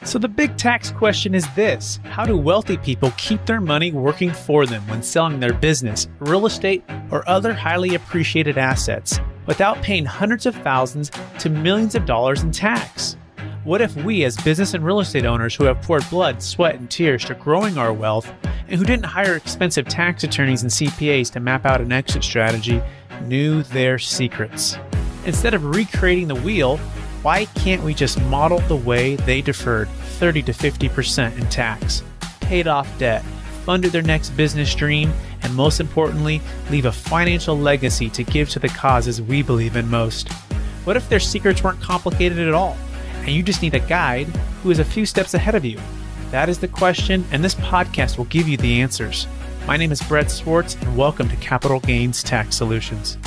So the big tax question is this: how do wealthy people keep their money working for them when selling their business, real estate, or other highly appreciated assets without paying hundreds of thousands to millions of dollars in tax? What if we, as business and real estate owners who have poured blood, sweat, and tears to growing our wealth, and who didn't hire expensive tax attorneys and CPAs to map out an exit strategy, knew their secrets? Instead of recreating the wheel, why can't we just model the way they deferred 30 to 50% in tax, paid off debt, funded their next business dream, and most importantly, leave a financial legacy to give to the causes we believe in most? What if their secrets weren't complicated at all, and you just need a guide who is a few steps ahead of you? That is the question, and this podcast will give you the answers. My name is Brett Swarts, and welcome to Capital Gains Tax Solutions.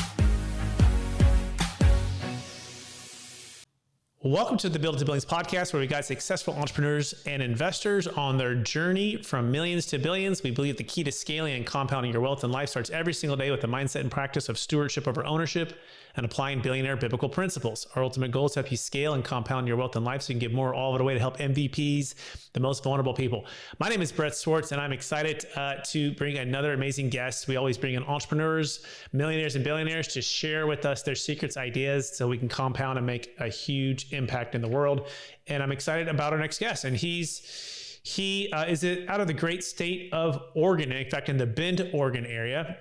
Welcome to the Build to Billions podcast, where we guide successful entrepreneurs and investors on their journey from millions to billions. We believe the key to scaling and compounding your wealth in life starts every single day with the mindset and practice of stewardship over ownership and applying billionaire biblical principles. Our ultimate goal is to help you scale and compound your wealth in life so you can give more all of it away to help MVPs, the most vulnerable people. My name is Brett Swarts, and I'm excited to bring another amazing guest. We always bring in entrepreneurs, millionaires, and billionaires to share with us their secrets, ideas, so we can compound and make a huge impact in the world. And I'm excited about our next guest. And he is out of the great state of Oregon, in fact, in the Bend, Oregon area.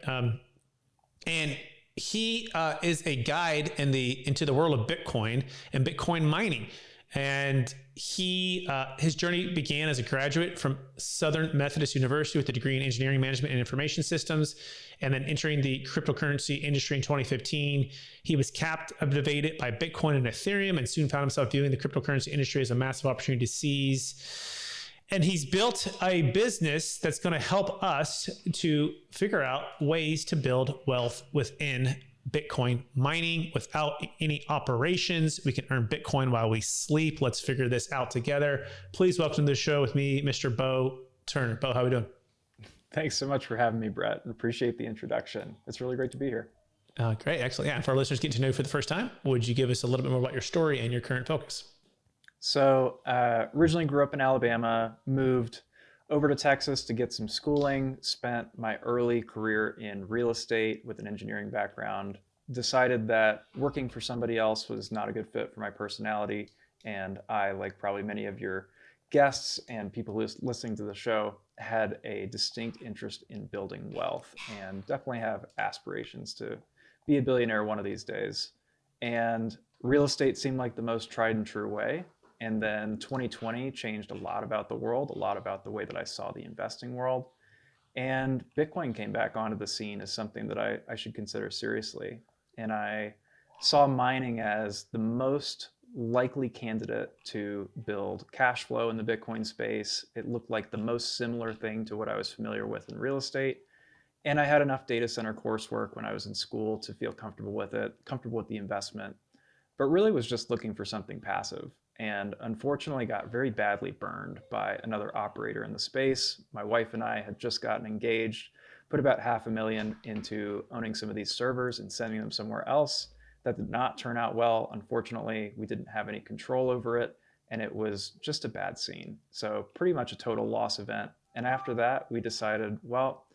And he is a guide into the world of Bitcoin and Bitcoin mining. And his journey began as a graduate from Southern Methodist University with a degree in engineering management and information systems, and then entering the cryptocurrency industry in 2015. He was captivated by Bitcoin and Ethereum and soon found himself viewing the cryptocurrency industry as a massive opportunity to seize. And he's built a business that's going to help us to figure out ways to build wealth within Bitcoin mining without any operations. We can earn Bitcoin while we sleep. Let's figure this out together. Please welcome to the show with me, Mr. Beau Turner. Beau, how are we doing? Thanks so much for having me, Brett. Appreciate the introduction. It's really great to be here. Great. Excellent. Yeah. And for our listeners getting to know you for the first time, would you give us a little bit more about your story and your current focus? So originally grew up in Alabama, moved over to Texas to get some schooling, spent my early career in real estate with an engineering background, decided that working for somebody else was not a good fit for my personality. And I, like probably many of your guests and people listening to the show, had a distinct interest in building wealth and definitely have aspirations to be a billionaire one of these days. And real estate seemed like the most tried and true way. And then 2020 changed a lot about the world, a lot about the way that I saw the investing world. And Bitcoin came back onto the scene as something that I should consider seriously. And I saw mining as the most likely candidate to build cash flow in the Bitcoin space. It looked like the most similar thing to what I was familiar with in real estate. And I had enough data center coursework when I was in school to feel comfortable with it, comfortable with the investment, but really was just looking for something passive. And unfortunately got very badly burned by another operator in the space. My wife and I had just gotten engaged, put about $500,000 into owning some of these servers and sending them somewhere else. That did not turn out well. Unfortunately, we didn't have any control over it, and it was just a bad scene. So pretty much a total loss event. And after that, we decided, well,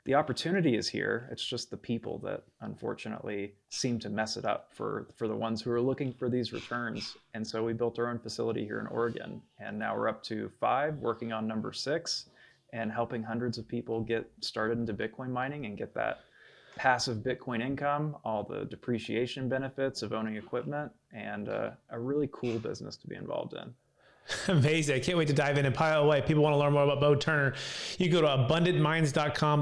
the opportunity is here. It's just the people that unfortunately seem to mess it up for the ones who are looking for these returns. And so we built our own facility here in Oregon. And now we're up to 5, working on number 6, and helping hundreds of people get started into Bitcoin mining and get that passive Bitcoin income, all the depreciation benefits of owning equipment, and a really cool business to be involved in. Amazing. I can't wait to dive in and pile away. People want to learn more about Beau Turner. You go to abundantminds.com,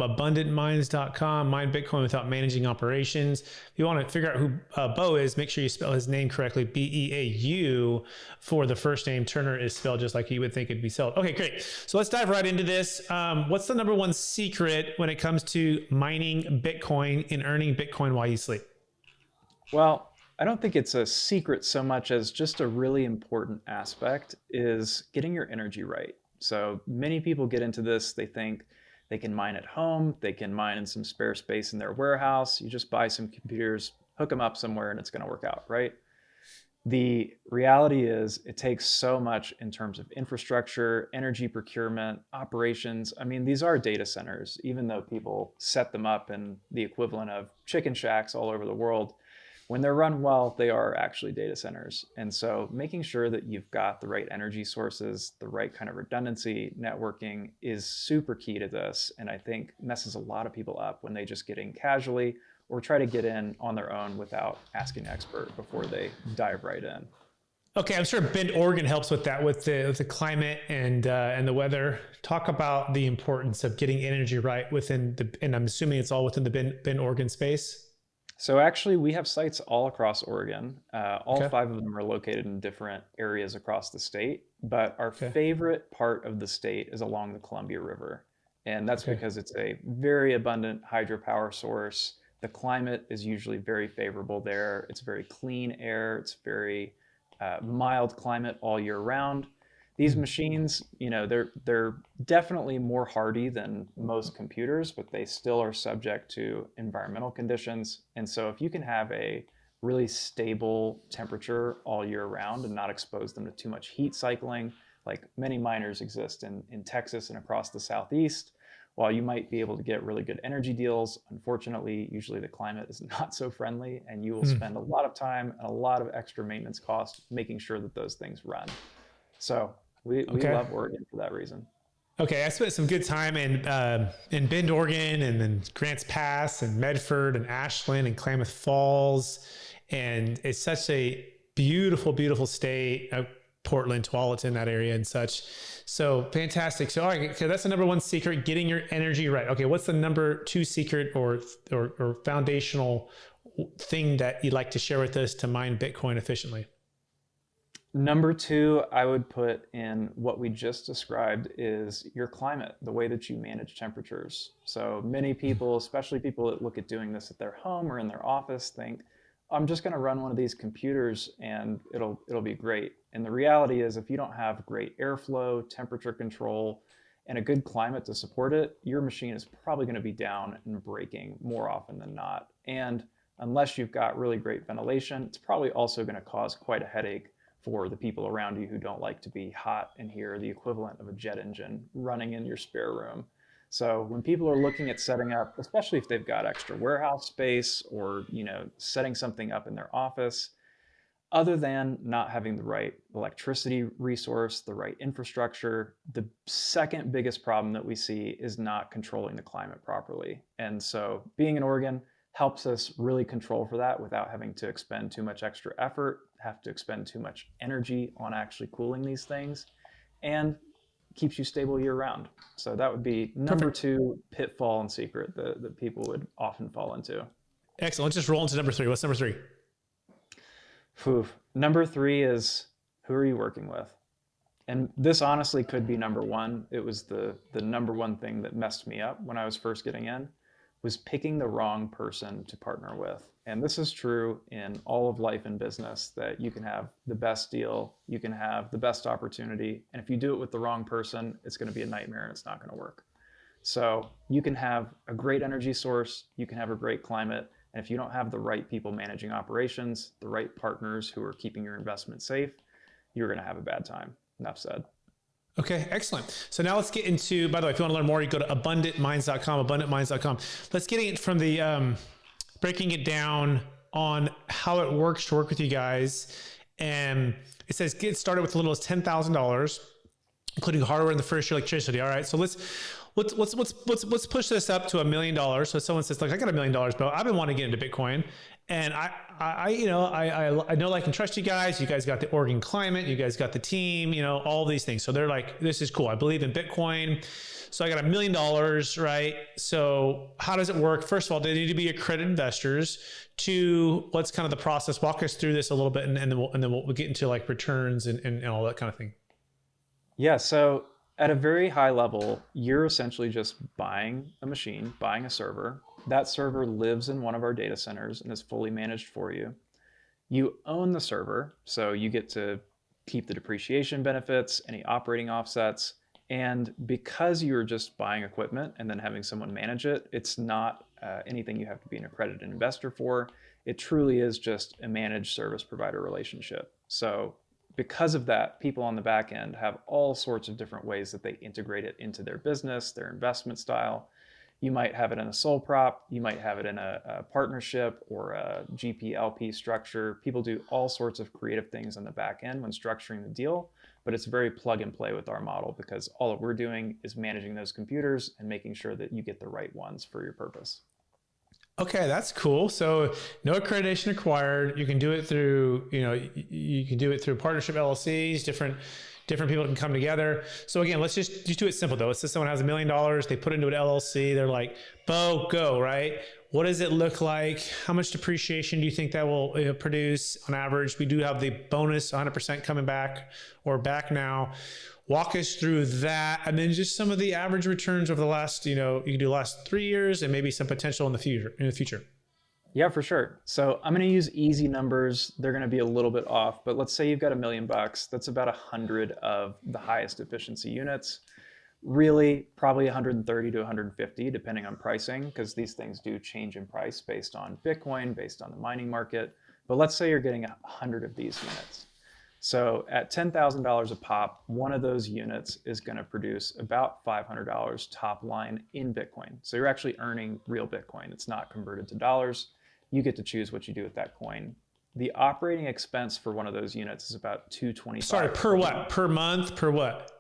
mine Bitcoin without managing operations. If you want to figure out who Beau is, make sure you spell his name correctly, B-E-A-U, for the first name. Turner is spelled just like you would think it'd be spelled. Okay, great. So let's dive right into this. What's the number one secret when it comes to mining Bitcoin and earning Bitcoin while you sleep? Well, I don't think it's a secret so much as just a really important aspect is getting your energy right. So many people get into this, they think they can mine at home, they can mine in some spare space in their warehouse. You just buy some computers, hook them up somewhere, and it's going to work out, right? The reality is it takes so much in terms of infrastructure, energy procurement, operations. I mean, these are data centers, even though people set them up in the equivalent of chicken shacks all over the world. When they're run well, they are actually data centers. And so making sure that you've got the right energy sources, the right kind of redundancy, networking is super key to this. And I think messes a lot of people up when they just get in casually or try to get in on their own without asking an expert before they dive right in. Okay, I'm sure Bend, Oregon helps with that, with the climate and the weather. Talk about the importance of getting energy right within the, and I'm assuming it's all within the Bend, Oregon space. So actually, we have sites all across Oregon. All Okay. 5 of them are located in different areas across the state. But our Okay. favorite part of the state is along the Columbia River. And that's Okay. because it's a very abundant hydropower source. The climate is usually very favorable there. It's very clean air. It's very mild climate all year round. These machines, they're definitely more hardy than most computers, but they still are subject to environmental conditions. And so if you can have a really stable temperature all year round and not expose them to too much heat cycling, like many miners exist in Texas and across the Southeast, while you might be able to get really good energy deals, unfortunately, usually the climate is not so friendly, and you will spend a lot of time and a lot of extra maintenance costs making sure that those things run. So we Okay. love Oregon for that reason. Okay, I spent some good time in Bend, Oregon, and then Grants Pass and Medford and Ashland and Klamath Falls, and it's such a beautiful, beautiful state. Portland, Tualatin, that area and such. So fantastic. So all right, okay, that's the number one secret: getting your energy right. Okay, what's the number two secret or foundational thing that you'd like to share with us to mine Bitcoin efficiently? Number 2, I would put in what we just described is your climate, the way that you manage temperatures. So many people, especially people that look at doing this at their home or in their office, think, I'm just going to run one of these computers and it'll be great. And the reality is if you don't have great airflow, temperature control, and a good climate to support it, your machine is probably going to be down and breaking more often than not. And unless you've got really great ventilation, it's probably also going to cause quite a headache for the people around you who don't like to be hot and hear the equivalent of a jet engine running in your spare room. So when people are looking at setting up, especially if they've got extra warehouse space or setting something up in their office, other than not having the right electricity resource, the right infrastructure, the second biggest problem that we see is not controlling the climate properly. And so being in Oregon helps us really control for that without having to expend too much extra effort, have to expend too much energy on actually cooling these things, and keeps you stable year round. So that would be number Perfect. 2 pitfall and secret that people would often fall into. Excellent. Let's just roll into number 3. What's number 3? Whew. Number 3 is who are you working with? And this honestly could be number 1. It was the number 1 thing that messed me up when I was first getting in, was picking the wrong person to partner with. And this is true in all of life and business, that you can have the best deal, you can have the best opportunity, and if you do it with the wrong person, it's going to be a nightmare and it's not going to work. So you can have a great energy source, you can have a great climate, and if you don't have the right people managing operations, the right partners who are keeping your investment safe, you're going to have a bad time. Enough said. Okay, excellent. So now let's get into, by the way, if you want to learn more, you go to abundantminds.com, abundantminds.com. Let's get it from the, breaking it down on how it works to work with you guys. And it says, get started with as little as $10,000, including hardware in the first year, electricity. All right. So let's push this up to $1 million. So someone says, like, I got $1 million, Beau. I've been wanting to get into Bitcoin. And I know, like, and trust you guys. You guys got the Oregon climate. You guys got the team, all these things. So they're like, this is cool. I believe in Bitcoin. So I got $1 million, right? So how does it work? First of all, they need to be accredited investors. 2, what's kind of the process? Walk us through this a little bit, and then we'll get into like returns and all that kind of thing. Yeah, so at a very high level, you're essentially just buying a machine, buying a server. That server lives in one of our data centers and is fully managed for you. You own the server, so you get to keep the depreciation benefits, any operating offsets. And because you're just buying equipment and then having someone manage it, it's not anything you have to be an accredited investor for. It truly is just a managed service provider relationship. So because of that, people on the back end have all sorts of different ways that they integrate it into their business, their investment style. You might have it in a sole prop, you might have it in a partnership or a GP-LP structure. People do all sorts of creative things on the back end when structuring the deal, but it's very plug and play with our model because all that we're doing is managing those computers and making sure that you get the right ones for your purpose. Okay, that's cool. So no accreditation required. You can do it through, you can do it through partnership LLCs, different people can come together. So again, let's just do it simple though. Let's say someone has $1 million, they put it into an LLC. They're like, Beau, go, right? What does it look like? How much depreciation do you think that will produce on average? We do have the bonus 100% coming back or back now. Walk us through that. And then just some of the average returns over the last, you can do the last 3 years and maybe some potential in the future. Yeah, for sure. So I'm going to use easy numbers. They're going to be a little bit off, but let's say you've got $1 million. That's about 100 of the highest efficiency units. Really, probably 130 to 150, depending on pricing, because these things do change in price based on Bitcoin, based on the mining market. But let's say you're getting 100 of these units. So at $10,000 a pop, one of those units is going to produce about $500 top line in Bitcoin. So you're actually earning real Bitcoin. It's not converted to dollars. You get to choose what you do with that coin. The operating expense for one of those units is about $225. Sorry, per what? Per month? Per what?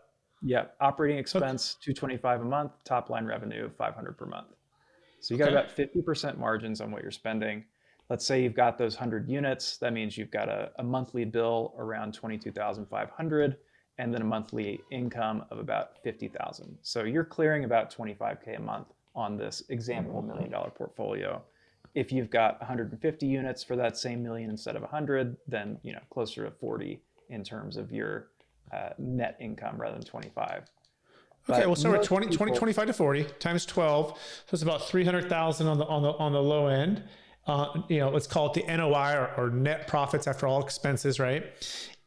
Yeah, operating expense, okay. $225 a month, top line revenue, $500 per month. So you got about 50% margins on what you're spending. Let's say you've got those 100 units. That means you've got a monthly bill around $22,500 and then a monthly income of about $50,000. So you're clearing about $25K a month on this example $1 million portfolio. If you've got 150 units for that same million instead of 100, then closer to 40 in terms of your net income rather than 25. Okay, we'll start with 25 to 40 times 12. So it's about 300,000 on the low end. Let's call it the NOI or net profits after all expenses, right?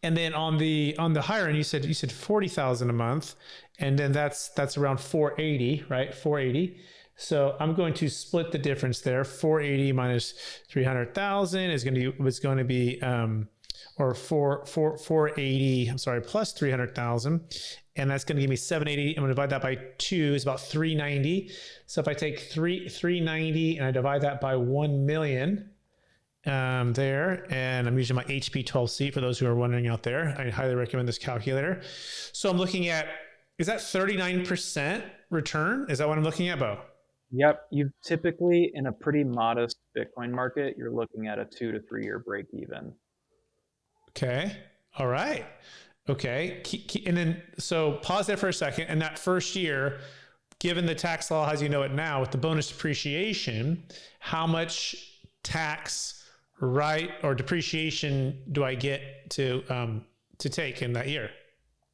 And then on the higher end, you said 40,000 a month, and then that's around 480, right? 480. So I'm going to split the difference there. 480 minus 300,000 is going to be or 480. I'm sorry, plus 300,000. And that's going to give me 780. I'm going to divide that by 2 is about 390. So if I take 390 and I divide that by 1 million there, and I'm using my HP 12C for those who are wondering out there. I highly recommend this calculator. So I'm looking at, is that 39% return? Is that what I'm looking at, Beau? Yep. You typically, in a pretty modest Bitcoin market, you're looking at a 2 to 3 year break even. Okay. All right. Okay. And then, so pause there for a second. And that first year, given the tax law as you know it now, with the bonus depreciation, how much tax or depreciation do I get to take in that year?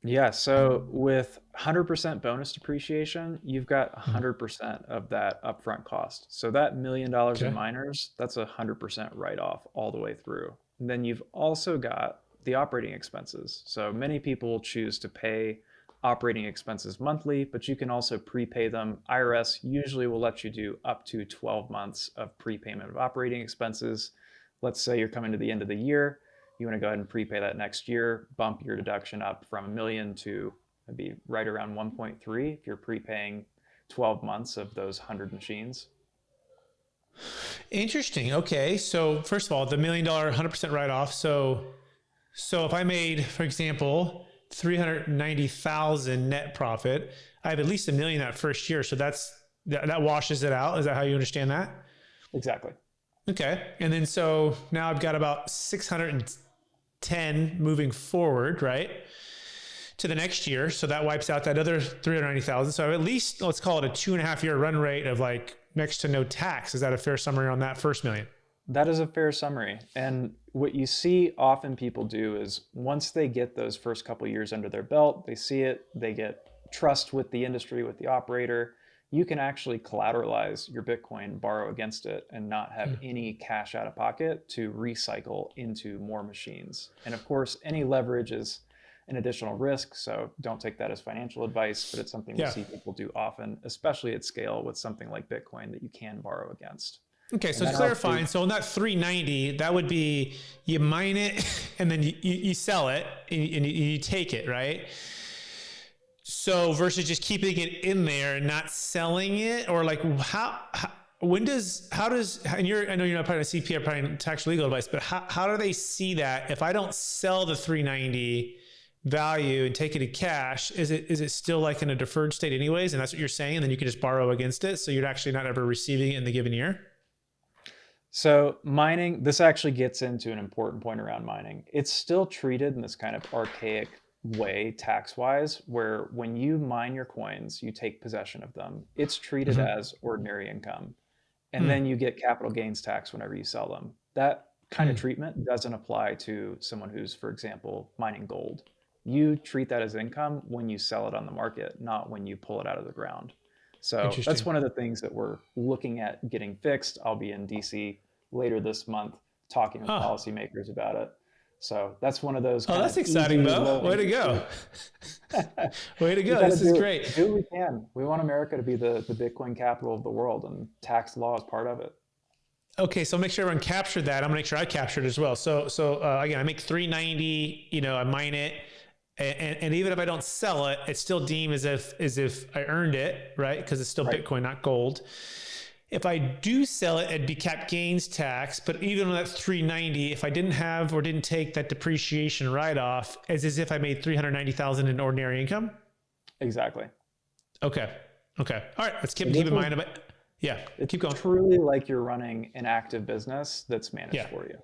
Yeah. So with 100% bonus depreciation, you've got 100% of that upfront cost. So that $1 million in miners, that's 100% write-off all the way through. And then you've also got the operating expenses. So many people will choose to pay operating expenses monthly, but you can also prepay them. IRS usually will let you do up to 12 months of prepayment of operating expenses. Let's say you're coming to the end of the year. You want to go ahead and prepay that next year, bump your deduction up from $1 million to maybe right around 1.3 if you're prepaying 12 months of those 100 machines. Interesting. Okay. So first of all, the $1 million 100% write-off. So if I made, for example, 390,000 net profit, I have at least $1 million that first year. So that washes it out. Is that how you understand that? Exactly. Okay. And then so now I've got about 610 moving forward, right, to the next year. So that wipes out that other 390,000. So at least let's call it a 2.5 year run rate of like next to no tax. Is that a fair summary on that first million? That is a fair summary. And what you see often people do is once they get those first couple of years under their belt, they see it, they get trust with the industry, with the operator, you can actually collateralize your Bitcoin, borrow against it, and not have any cash out of pocket to recycle into more machines. And of course, any leverage is an additional risk, so don't take that as financial advice, but it's something we see people do often, especially at scale with something like Bitcoin that you can borrow against. Okay, And so that clarifying. So on that 390, that would be you mine it and then you sell it and you take it, right? So versus just keeping it in there and not selling it, or like how does, and I know you're not part of CPA, probably tax legal advice, but how do they see that if I don't sell the 390 value and take it to cash, is it still like in a deferred state anyways? And that's what you're saying. And then you can just borrow against it. So you're actually not ever receiving it in the given year. So mining, this actually gets into an important point around mining. It's still treated in this kind of archaic way tax-wise, where when you mine your coins, you take possession of them. It's treated as ordinary income. And then you get capital gains tax whenever you sell them. That kind of treatment doesn't apply to someone who's, for example, mining gold. You treat that as income when you sell it on the market, not when you pull it out of the ground. So that's one of the things that we're looking at getting fixed. I'll be in DC later this month talking with policymakers about it. So that's one of those. Oh, that's exciting, Beau. Way to go. Way to go. This is great. Do what we can. We want America to be the Bitcoin capital of the world, and tax law is part of it. Okay, so make sure everyone captured that. I'm gonna make sure I captured it as well. So again, I make 390. I mine it, and even if I don't sell it, it's still deemed as if I earned it, right? Because it's still Bitcoin, not gold. If I do sell it, it'd be cap gains tax. But even on that 390, if I didn't have or didn't take that depreciation write-off, as if I made 390,000 in ordinary income. Exactly. Okay. All right. Let's keep in mind about. Yeah. Keep going. It's truly like you're running an active business that's managed for you.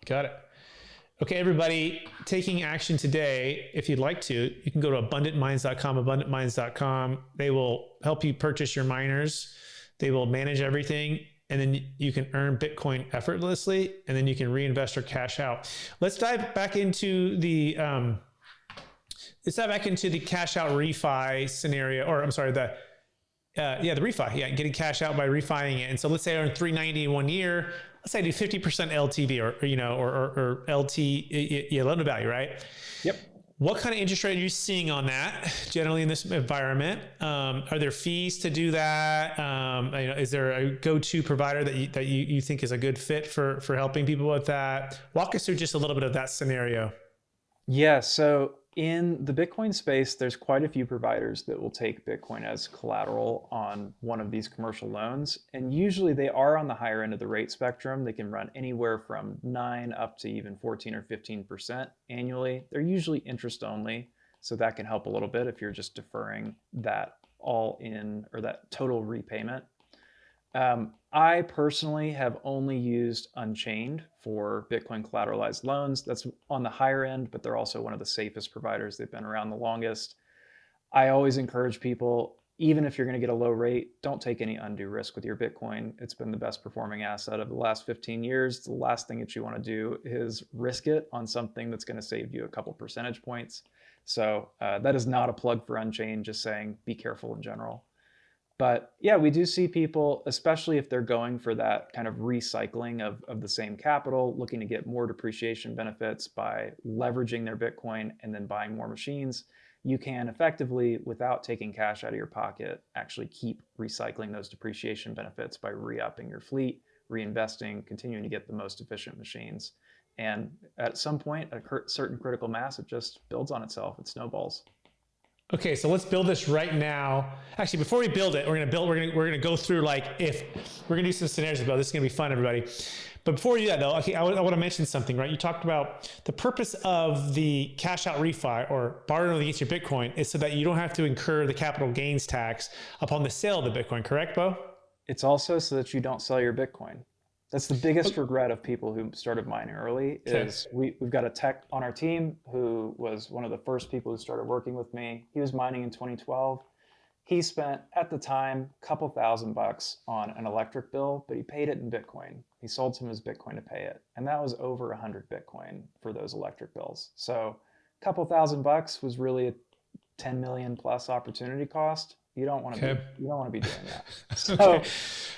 Got it. Okay, everybody, taking action today. If you'd like to, you can go to abundantminds.com. They will help you purchase your miners. They will manage everything, and then you can earn Bitcoin effortlessly, and then you can reinvest or cash out. Let's dive back into the cash out refi scenario, or I'm sorry, the refi. Yeah, getting cash out by refiing it. And so let's say I earn 390 in 1 year. Let's say I do 50% LTV or LT, loan to value, right? Yep. What kind of interest rate are you seeing on that generally in this environment? Are there fees to do that? Is there a go-to provider that you think is a good fit for helping people with that? Walk us through just a little bit of that scenario. Yeah, so in the Bitcoin space, there's quite a few providers that will take Bitcoin as collateral on one of these commercial loans. And usually they are on the higher end of the rate spectrum. They can run anywhere from 9 up to even 14 or 15% annually. They're usually interest only. So that can help a little bit if you're just deferring that all in or that total repayment. I personally have only used Unchained for Bitcoin collateralized loans. That's on the higher end, but they're also one of the safest providers. They've been around the longest. I always encourage people, even if you're going to get a low rate, don't take any undue risk with your Bitcoin. It's been the best performing asset of the last 15 years. The last thing that you want to do is risk it on something that's going to save you a couple percentage points. So that is not a plug for Unchained, just saying be careful in general. But yeah, we do see people, especially if they're going for that kind of recycling of the same capital, looking to get more depreciation benefits by leveraging their Bitcoin and then buying more machines. You can effectively, without taking cash out of your pocket, actually keep recycling those depreciation benefits by re-upping your fleet, reinvesting, continuing to get the most efficient machines. And at some point, a certain critical mass, it just builds on itself. It snowballs. Okay, so let's build this right now. Actually, before we build it, we're gonna go through if we're gonna do some scenarios about this. Is gonna be fun, everybody. But before we do that, though, okay, I want to mention something, right? You talked about the purpose of the cash out refi or borrowing against your Bitcoin is so that you don't have to incur the capital gains tax upon the sale of the Bitcoin. Correct, Beau? It's also so that you don't sell your Bitcoin. That's the biggest regret of people who started mining early is we've got a tech on our team who was one of the first people who started working with me. He was mining in 2012. He spent, at the time, a couple $1,000 on an electric bill, but he paid it in Bitcoin. He sold some of his Bitcoin to pay it. And that was over 100 Bitcoin for those electric bills. So a couple $1,000 was really a 10 million plus opportunity cost. You don't want to be doing that. So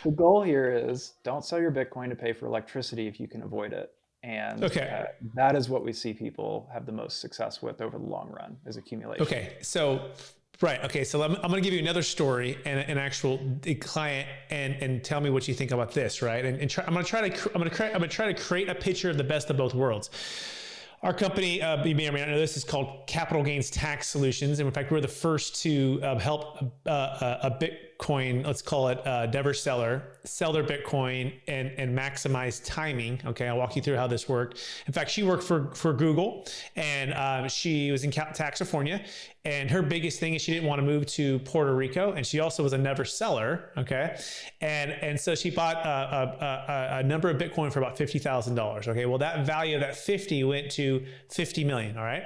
the goal here is don't sell your Bitcoin to pay for electricity if you can avoid it. And that is what we see people have the most success with over the long run is accumulation. Okay. So Right. Okay. So I'm going to give you another story and an actual client, and tell me what you think about this. Right. I'm going to try to create a picture of the best of both worlds. Our company, you may or may not know this, is called Capital Gains Tax Solutions. And in fact, we're the first to help a Bitcoin, let's call it never seller, sell their Bitcoin and maximize timing. Okay, I'll walk you through how this worked. In fact, she worked for Google, and she was in California. And her biggest thing is she didn't want to move to Puerto Rico, and she also was a never seller. Okay, and so she bought a number of Bitcoin for about $50,000. Okay, well that value of that 50 went to 50 million. All right.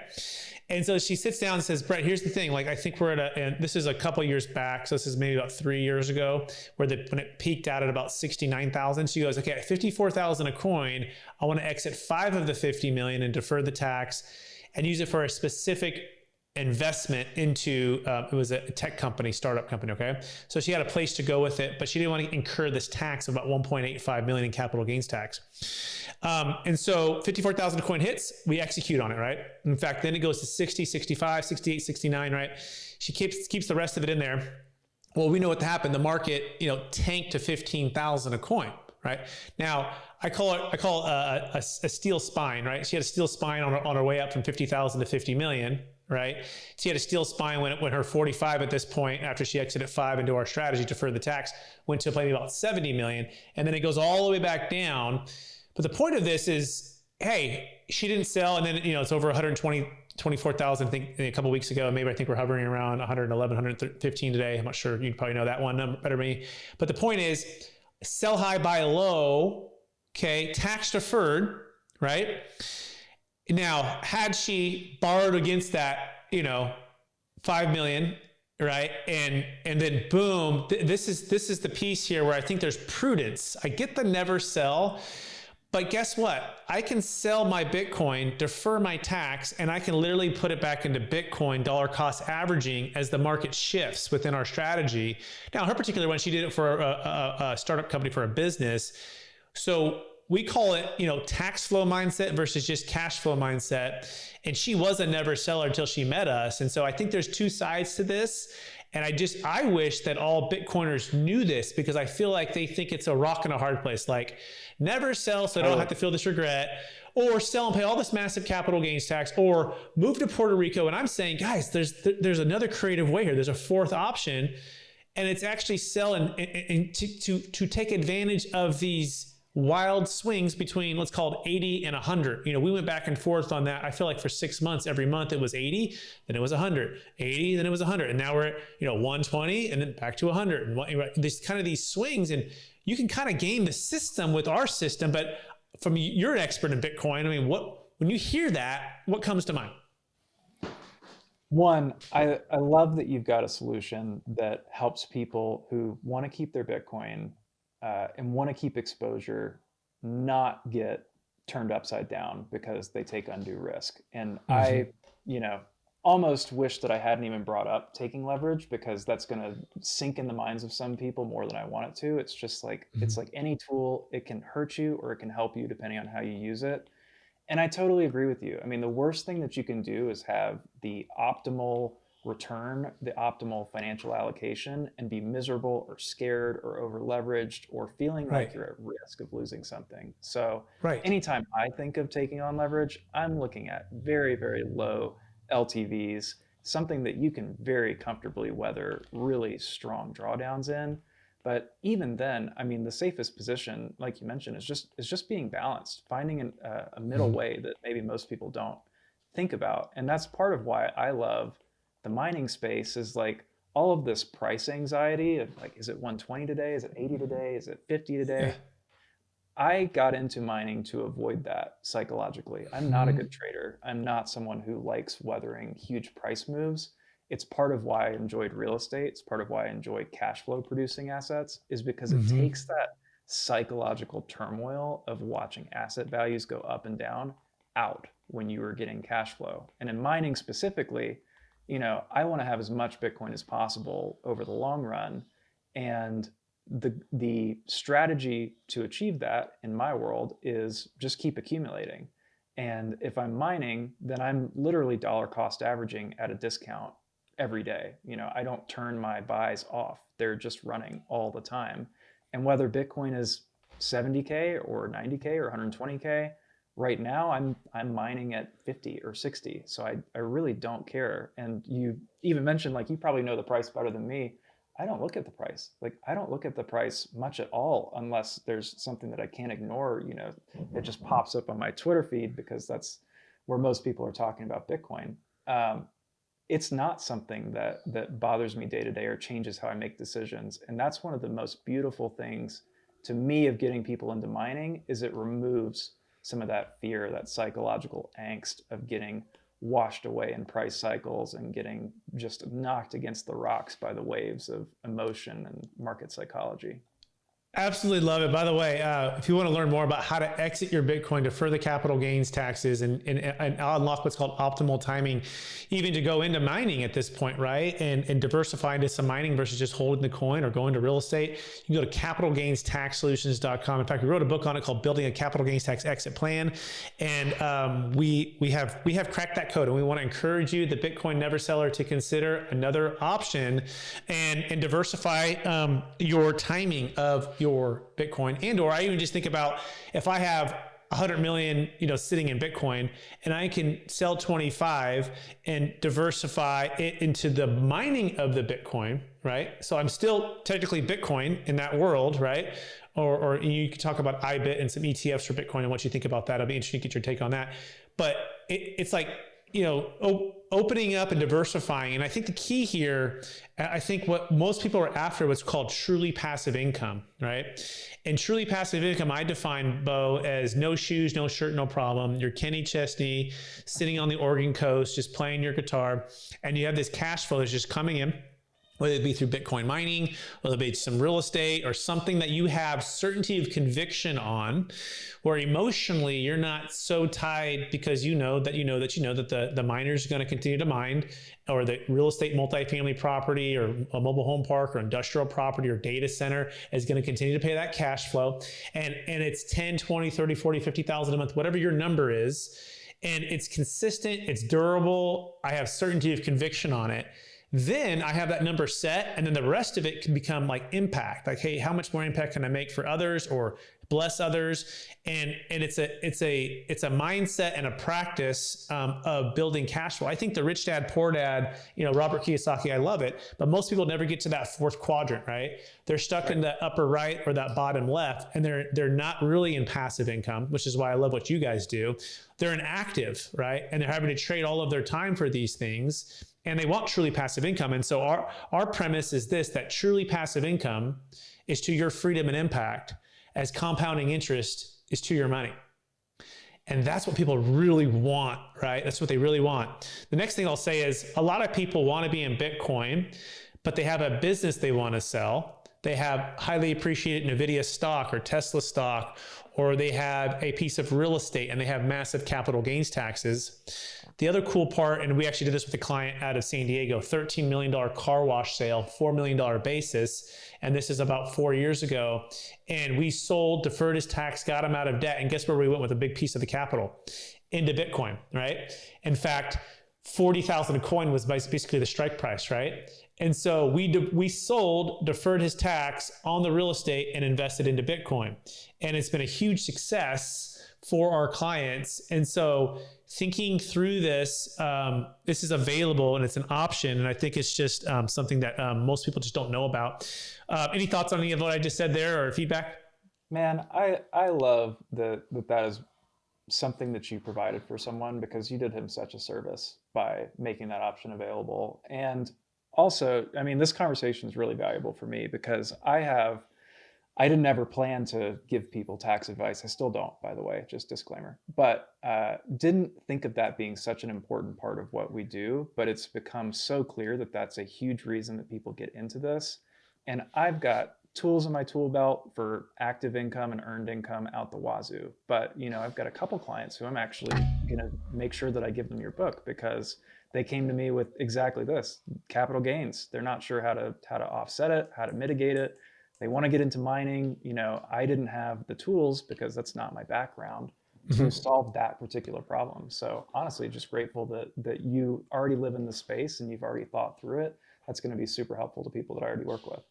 And so she sits down and says, Brett, here's the thing. Like, I think we're at and this is a couple of years back. So this is maybe about 3 years ago, when it peaked out at about 69,000. She goes, okay, at 54,000 a coin, I want to exit 5 of the 50 million and defer the tax and use it for a specific investment into, it was a tech company, startup company. Okay. So she had a place to go with it, but she didn't want to incur this tax of about 1.85 million in capital gains tax. And so 54,000 coin hits, we execute on it. Right. In fact, then it goes to 60, 65, 68, 69. Right. She keeps the rest of it in there. Well, we know what happened. The market, tanked to 15,000 a coin. Right now, I call it a steel spine. Right. She had a steel spine on her way up from 50,000 to 50 million. Right. She had a steel spine when her 45 at this point, after she exited 5 into our strategy to defer the tax, went to maybe about 70 million. And then it goes all the way back down. But the point of this is, hey, she didn't sell. And then, it's over 24,000, I think, a couple of weeks ago. Maybe I think we're hovering around 111, 115 today. I'm not sure. You probably know that one number better than me. But the point is, sell high, buy low. Okay. Tax deferred. Right. Now, had she borrowed against that, 5 million, right? And then boom, this is the piece here where I think there's prudence. I get the never sell, but guess what? I can sell my Bitcoin, defer my tax, and I can literally put it back into Bitcoin dollar cost averaging as the market shifts within our strategy. Now, her particular one, she did it for a startup company, for a business. So we call it, tax flow mindset versus just cash flow mindset. And she was a never seller until she met us. And so I think there's two sides to this. And I wish that all Bitcoiners knew this, because I feel like they think it's a rock and a hard place. Like, never sell so I don't have to feel this regret, or sell and pay all this massive capital gains tax, or move to Puerto Rico. And I'm saying, guys, there's another creative way here. There's a fourth option. And it's actually sell and to take advantage of these wild swings between, let's call it 80 and 100. We went back and forth on that. I feel like for 6 months, every month it was 80, then it was 100, 80, then it was 100. And now we're at, 120 and then back to 100. And this kind of these swings, and you can kind of game the system with our system. But you're an expert in Bitcoin. I mean, when you hear that, what comes to mind? One, I love that you've got a solution that helps people who want to keep their Bitcoin and want to keep exposure, not get turned upside down because they take undue risk. And I, almost wish that I hadn't even brought up taking leverage, because that's going to sink in the minds of some people more than I want it to. It's just like, it's like any tool, it can hurt you or it can help you depending on how you use it. And I totally agree with you. I mean, the worst thing that you can do is have the optimal return, the optimal financial allocation, and be miserable or scared or over leveraged or feeling like you're at risk of losing something. So anytime I think of taking on leverage, I'm looking at very, very low LTVs, something that you can very comfortably weather really strong drawdowns in. But even then, I mean, the safest position, like you mentioned, is just being balanced, finding a middle way that maybe most people don't think about. And that's part of why I love the mining space, is like all of this price anxiety of like, is it 120 today? Is it 80 today? Is it 50 today? Yeah. I got into mining to avoid that psychologically. I'm not a good trader. I'm not someone who likes weathering huge price moves. It's part of why I enjoyed real estate. It's part of why I enjoy cash flow producing assets, is because it takes that psychological turmoil of watching asset values go up and down out when you are getting cash flow. And in mining specifically, I want to have as much Bitcoin as possible over the long run. And the strategy to achieve that in my world is just keep accumulating. And if I'm mining, then I'm literally dollar cost averaging at a discount every day. I don't turn my buys off. They're just running all the time. And whether Bitcoin is 70K or 90K or 120K, right now I'm mining at 50 or 60. So I really don't care. And you even mentioned, like, you probably know the price better than me. I don't look at the price. Like, I don't look at the price much at all unless there's something that I can't ignore. It just pops up on my Twitter feed because that's where most people are talking about Bitcoin. It's not something that bothers me day to day or changes how I make decisions. And that's one of the most beautiful things to me of getting people into mining, is it removes some of that fear, that psychological angst of getting washed away in price cycles and getting just knocked against the rocks by the waves of emotion and market psychology. Absolutely love it. By the way, if you want to learn more about how to exit your Bitcoin, defer the capital gains taxes, and unlock what's called optimal timing, even to go into mining at this point, right? And diversify into some mining versus just holding the coin or going to real estate, you can go to capitalgainstaxsolutions.com. In fact, we wrote a book on it called Building a Capital Gains Tax Exit Plan. And we have cracked that code, and we want to encourage you, the Bitcoin never seller, to consider another option and diversify your timing of your Bitcoin. And or I even just think about, if I have 100 million, sitting in Bitcoin, and I can sell 25 and diversify it into the mining of the Bitcoin, right? So I'm still technically Bitcoin in that world, right? Or you can talk about IBIT and some ETFs for Bitcoin and what you think about that. I'll be interested to get your take on that. But it's like, opening up and diversifying. And I think the key here, I think what most people are after, what's called truly passive income, right? And truly passive income, I define, Beau, as no shoes, no shirt, no problem. You're Kenny Chesney sitting on the Oregon coast, just playing your guitar, and you have this cash flow that's just coming in, whether it be through Bitcoin mining, whether it be some real estate or something that you have certainty of conviction on, where emotionally you're not so tied because you know that the miners are going to continue to mine, or the real estate multifamily property or a mobile home park or industrial property or data center is going to continue to pay that cash flow. And it's 10, 20, 30, 40, 50,000 a month, whatever your number is. And it's consistent, it's durable. I have certainty of conviction on it. Then I have that number set, and then the rest of it can become like impact. Like, hey, how much more impact can I make for others or bless others? And it's a mindset and a practice of building cash flow. I think the Rich Dad, Poor Dad, Robert Kiyosaki, I love it, but most people never get to that fourth quadrant, right? They're stuck in the upper right or that bottom left, and they're not really in passive income, which is why I love what you guys do. They're in active, right? And they're having to trade all of their time for these things. And they want truly passive income. And so our premise is this, that truly passive income is to your freedom and impact, as compounding interest is to your money. And that's what people really want, right? That's what they really want. The next thing I'll say is, a lot of people want to be in Bitcoin, but they have a business they want to sell. They have highly appreciated NVIDIA stock or Tesla stock, or they have a piece of real estate and they have massive capital gains taxes. The other cool part, and we actually did this with a client out of San Diego, $13 million car wash sale, $4 million basis. And this is about 4 years ago. And we sold, deferred his tax, got him out of debt. And guess where we went with a big piece of the capital? Into Bitcoin, right? In fact, 40,000 a coin was basically the strike price, right? And so we sold, deferred his tax on the real estate and invested into Bitcoin. And it's been a huge success for our clients. And so thinking through this, this is available and it's an option. And I think it's just something that most people just don't know about. Any thoughts on any of what I just said there, or feedback? Man, I love that is something that you provided for someone, because you did him such a service by making that option available. And also, I mean, this conversation is really valuable for me because I didn't ever plan to give people tax advice. I still don't, by the way, just disclaimer. But didn't think of that being such an important part of what we do. But it's become so clear that that's a huge reason that people get into this. And I've got tools in my tool belt for active income and earned income out the wazoo. But I've got a couple clients who I'm actually going to make sure that I give them your book, because they came to me with exactly this: capital gains. They're not sure how to offset it, how to mitigate it. They want to get into mining. I didn't have the tools because that's not my background. to solve that particular problem. So honestly, just grateful that you already live in the space and you've already thought through it. That's going to be super helpful to people that I already work with.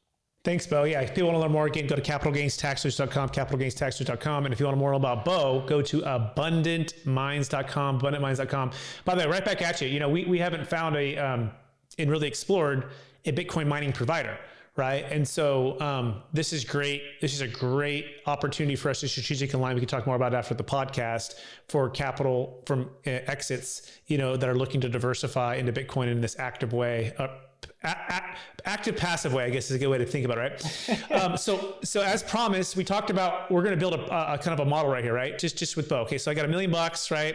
Thanks, Beau. Yeah, if you want to learn more, again, go to capitalgainstaxsolutions.com, capitalgainstaxsolutions.com. And if you want to learn more about Beau, go to abundantminds.com, abundantminds.com. By the way, right back at you. You know, we haven't found and really explored a Bitcoin mining provider, right? And so this is great. This is a great opportunity for us to strategically align. We can talk more about it after the podcast for capital from exits, you know, that are looking to diversify into Bitcoin in this active way. Active passive way, I guess is a good way to think about it, right? So as promised, we talked about, we're going to build a kind of a model right here, right? Just with Beau. Okay. So I got $1 million, right?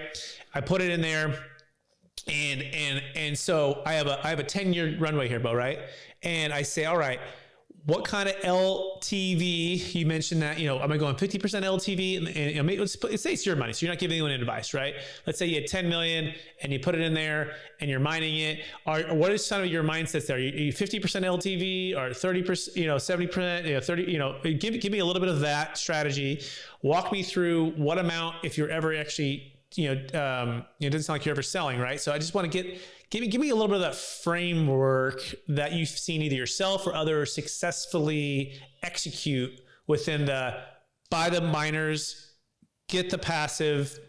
I put it in there and so I have a 10-year runway here, Beau, right? And I say, all right, what kind of LTV? You mentioned that, you know, am I going 50% LTV? And you know, let's say it's your money, so you're not giving anyone advice, right? Let's say you had 10 million and you put it in there and you're mining it. What is some of your mindsets there? Are you 50% LTV or 30%, you know, 70%, you know, 30, you know, give me a little bit of that strategy. Walk me through what amount, if you're ever actually, it doesn't sound like you're ever selling, right? So I just want to give me a little bit of that framework that you've seen either yourself or others successfully execute within the buy the miners, get the passive,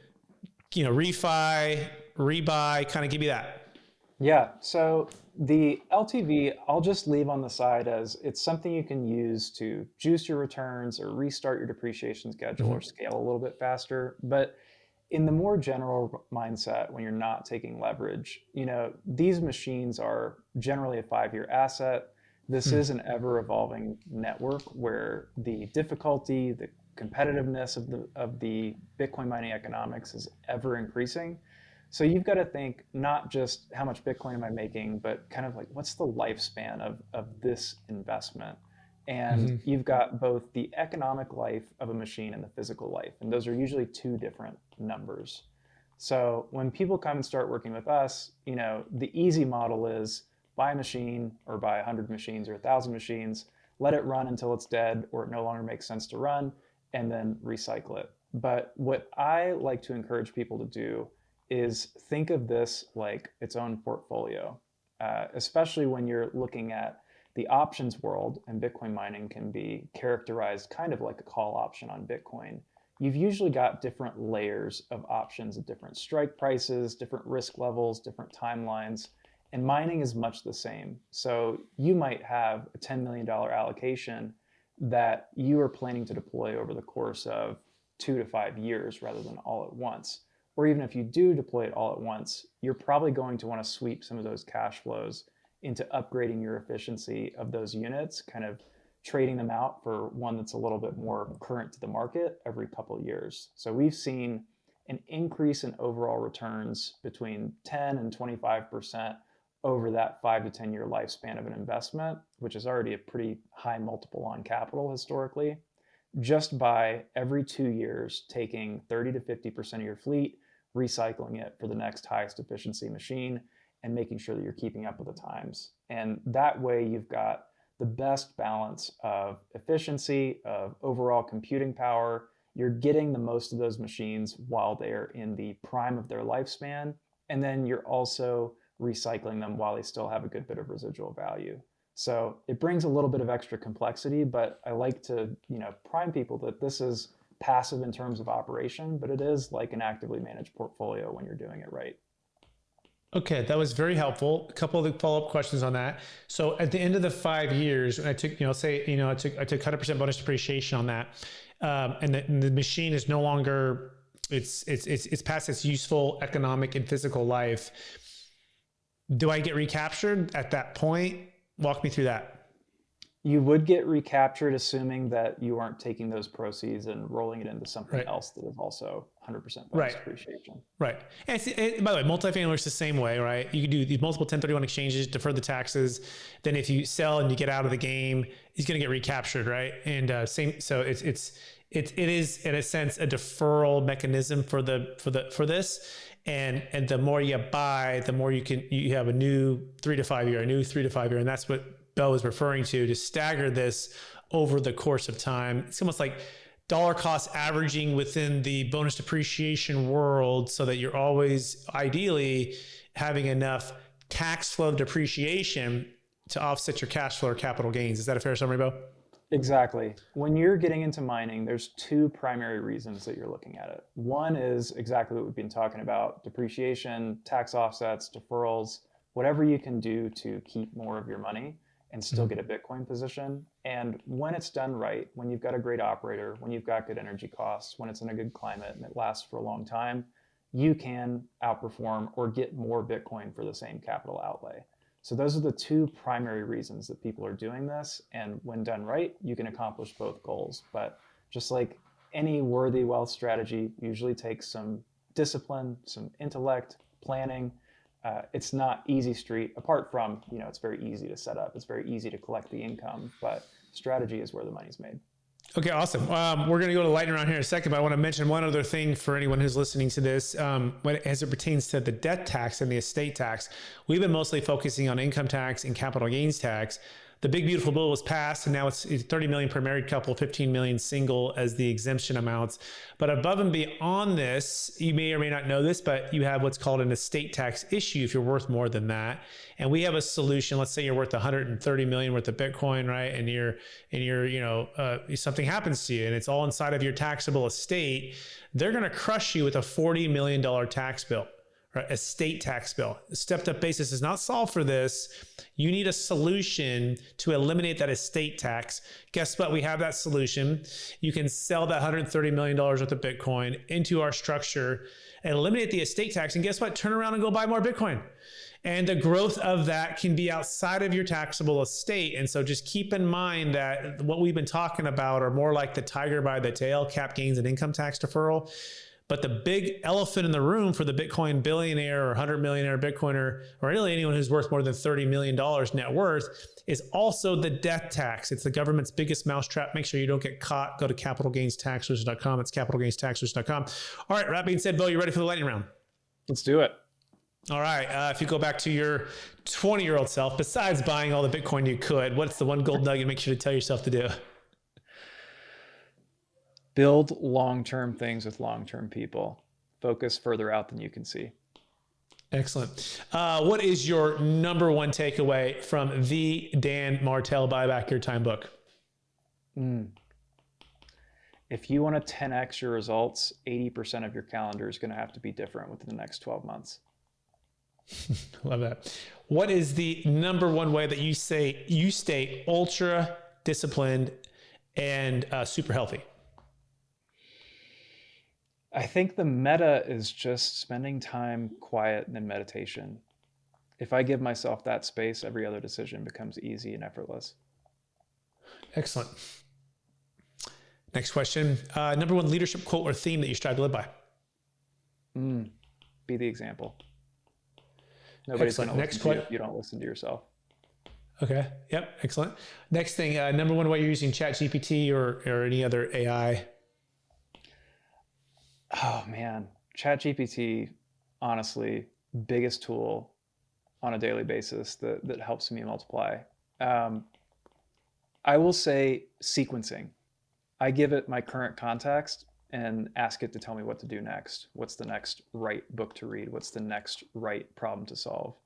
you know, refi, rebuy, kind of give me that. Yeah. So the LTV, I'll just leave on the side as it's something you can use to juice your returns or restart your depreciation schedule or scale a little bit faster. But in the more general mindset, when you're not taking leverage, you know, these machines are generally a 5-year asset. This is an ever evolving network where the difficulty, the competitiveness of the Bitcoin mining economics is ever increasing. So you've got to think not just how much Bitcoin am I making, but kind of like what's the lifespan of this investment? And you've got both the economic life of a machine and the physical life. And those are usually two different numbers. So when people come and start working with us, you know, the easy model is buy a machine or buy 100 machines or 1,000 machines, let it run until it's dead or it no longer makes sense to run, and then recycle it. But what I like to encourage people to do is think of this like its own portfolio, especially when you're looking at the options world, and Bitcoin mining can be characterized kind of like a call option on Bitcoin. You've usually got different layers of options at different strike prices, different risk levels, different timelines, and mining is much the same. So you might have a $10 million allocation that you are planning to deploy over the course of 2 to 5 years rather than all at once. Or even if you do deploy it all at once, you're probably going to want to sweep some of those cash flows into upgrading your efficiency of those units, kind of trading them out for one that's a little bit more current to the market every couple of years. So we've seen an increase in overall returns between 10 and 25% over that 5 to 10 year lifespan of an investment, which is already a pretty high multiple on capital historically, just by every 2 years taking 30 to 50% of your fleet, recycling it for the next highest efficiency machine, and making sure that you're keeping up with the times. And that way you've got the best balance of efficiency, of overall computing power. You're getting the most of those machines while they're in the prime of their lifespan. And then you're also recycling them while they still have a good bit of residual value. So it brings a little bit of extra complexity, but I like to, prime people that this is passive in terms of operation, but it is like an actively managed portfolio when you're doing it right. Okay, that was very helpful. A couple of follow-up questions on that. So at the end of the 5 years, when I took, I took 100% bonus depreciation on that, and the machine is no longer, it's past its useful economic and physical life. Do I get recaptured at that point? Walk me through that. You would get recaptured, assuming that you aren't taking those proceeds and rolling it into something else that is also 100% bonus depreciation. Right. And by the way, multifamily works the same way, right? You can do these multiple 1031 exchanges, defer the taxes. Then if you sell and you get out of the game, it's going to get recaptured, right? And so it is in a sense a deferral mechanism for this. And the more you buy, the more you have a new 3 to 5 year, and that's what Beau is referring to stagger this over the course of time. It's almost like dollar cost averaging within the bonus depreciation world so that you're always ideally having enough tax flow depreciation to offset your cash flow or capital gains. Is that a fair summary, Beau? Exactly. When you're getting into mining, there's two primary reasons that you're looking at it. One is exactly what we've been talking about: depreciation, tax offsets, deferrals, whatever you can do to keep more of your money and still get a Bitcoin position. And when it's done right, when you've got a great operator, when you've got good energy costs, when it's in a good climate and it lasts for a long time, you can outperform or get more Bitcoin for the same capital outlay. So those are the two primary reasons that people are doing this. And when done right, you can accomplish both goals. But just like any worthy wealth strategy usually takes some discipline, some intellect, planning. It's not easy street, apart from, it's very easy to set up. It's very easy to collect the income, but strategy is where the money's made. Okay, awesome. We're going to go to lightning round here in a second, but I want to mention one other thing for anyone who's listening to this. As it pertains to the death tax and the estate tax, we've been mostly focusing on income tax and capital gains tax. The big beautiful bill was passed, and now it's 30 million per married couple, 15 million single as the exemption amounts. But above and beyond this, you may or may not know this, but you have what's called an estate tax issue if you're worth more than that. And we have a solution. Let's say you're worth 130 million worth of Bitcoin, right? And something happens to you, and it's all inside of your taxable estate. They're going to crush you with a $40 million tax bill. Right, estate tax bill. A stepped up basis is not solved for this. You need a solution to eliminate that estate tax. Guess what? We have that solution. You can sell that $130 million worth of Bitcoin into our structure and eliminate the estate tax. And guess what? Turn around and go buy more Bitcoin. And the growth of that can be outside of your taxable estate. And so just keep in mind that what we've been talking about are more like the tiger by the tail, cap gains and income tax deferral. But the big elephant in the room for the Bitcoin billionaire or 100 millionaire Bitcoiner, or really anyone who's worth more than $30 million net worth, is also the death tax. It's the government's biggest mousetrap. Make sure you don't get caught. Go to capitalgainstaxsolutions.com. It's capitalgainstaxsolutions.com. All right, that being said, Beau, you ready for the lightning round? Let's do it. All right. If you go back to your 20-year-old self, besides buying all the Bitcoin you could, what's the one gold nugget you make sure to tell yourself to do? Build long-term things with long-term people. Focus further out than you can see. Excellent. What is your number one takeaway from the Dan Martell Buy Back Your Time book? If you want to 10x your results, 80% of your calendar is going to have to be different within the next 12 months. Love that. What is the number one way that you say you stay ultra disciplined and super healthy? I think the meta is just spending time quiet and in meditation. If I give myself that space, every other decision becomes easy and effortless. Excellent. Next question. Number one leadership quote or theme that you strive to live by? Be the example. Nobody's going to listen to you if you don't listen to yourself. Okay. Yep. Excellent. Next thing, number one way you're using ChatGPT or any other AI? Oh man, ChatGPT, honestly, biggest tool on a daily basis that helps me multiply. I will say sequencing. I give it my current context and ask it to tell me what to do next. What's the next right book to read? What's the next right problem to solve?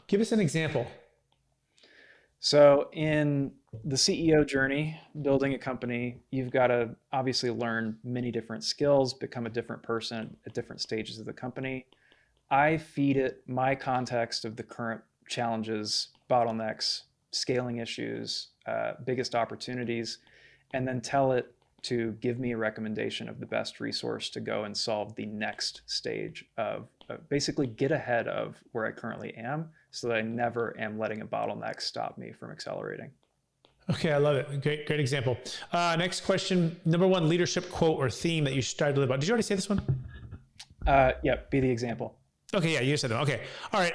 Give us an example. So in the CEO journey, building a company, you've got to obviously learn many different skills, become a different person at different stages of the company. I feed it my context of the current challenges, bottlenecks, scaling issues, biggest opportunities, and then tell it to give me a recommendation of the best resource to go and solve the next stage of basically get ahead of where I currently am so that I never am letting a bottleneck stop me from accelerating. Okay, I love it. Great example. Next question. Number one leadership quote or theme that you strive to live by. Did you already say this one? Yeah, be the example. Okay, yeah, you said it. Okay. All right.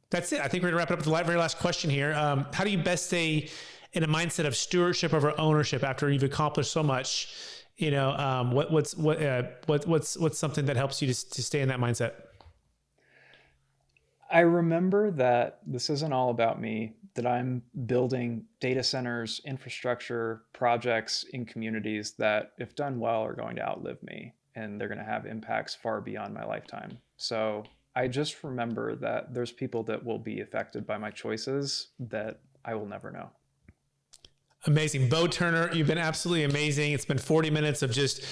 That's it. I think we're going to wrap it up with the very last question here. How do you best stay in a mindset of stewardship over ownership after you've accomplished so much? What's something that helps you to stay in that mindset? I remember that this isn't all about me. that I'm building data centers, infrastructure, projects in communities that, if done well, are going to outlive me, and they're going to have impacts far beyond my lifetime. So I just remember that there's people that will be affected by my choices that I will never know. Amazing. Beau Turner, you've been absolutely amazing. It's been 40 minutes of just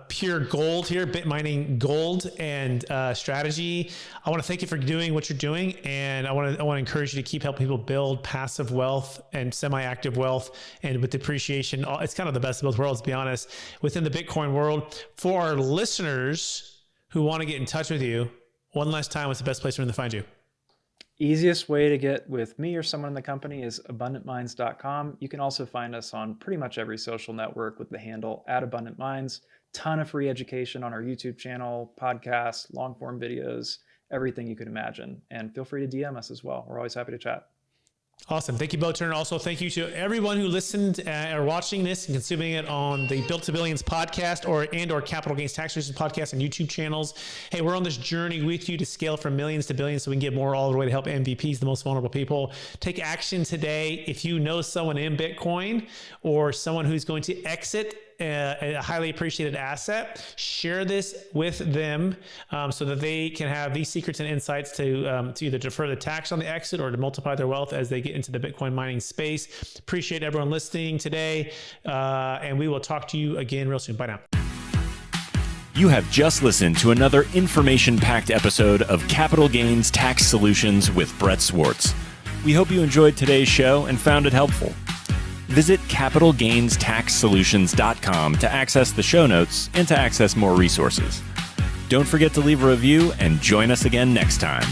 pure gold here, bit mining gold and strategy. I want to thank you for doing what you're doing. And I want to encourage you to keep helping people build passive wealth and semi-active wealth. And with depreciation, it's kind of the best of both worlds, to be honest, within the Bitcoin world. For our listeners who want to get in touch with you, one last time, what's the best place for them to find you? Easiest way to get with me or someone in the company is abundantminds.com. You can also find us on pretty much every social network with the handle @abundantminds. Ton of free education on our YouTube channel, podcasts, long form videos, everything you could imagine. And feel free to DM us as well. We're always happy to chat. Awesome. Thank you, Beau Turner. Also, thank you to everyone who listened or watching this and consuming it on the Built to Billions podcast or Capital Gains Tax Solutions podcast and YouTube channels. Hey, we're on this journey with you to scale from millions to billions so we can get more all the way to help MVPs, the most vulnerable people. Take action today. If you know someone in Bitcoin or someone who's going to exit a highly appreciated asset, share this with them so that they can have these secrets and insights to either defer the tax on the exit or to multiply their wealth as they get into the Bitcoin mining space. Appreciate everyone listening today, and we will talk to you again real soon. Bye now. You have just listened to another information-packed episode of Capital Gains Tax Solutions with Brett Swarts. We hope you enjoyed today's show and found it helpful. Visit capitalgainstaxsolutions.com to access the show notes and to access more resources. Don't forget to leave a review and join us again next time.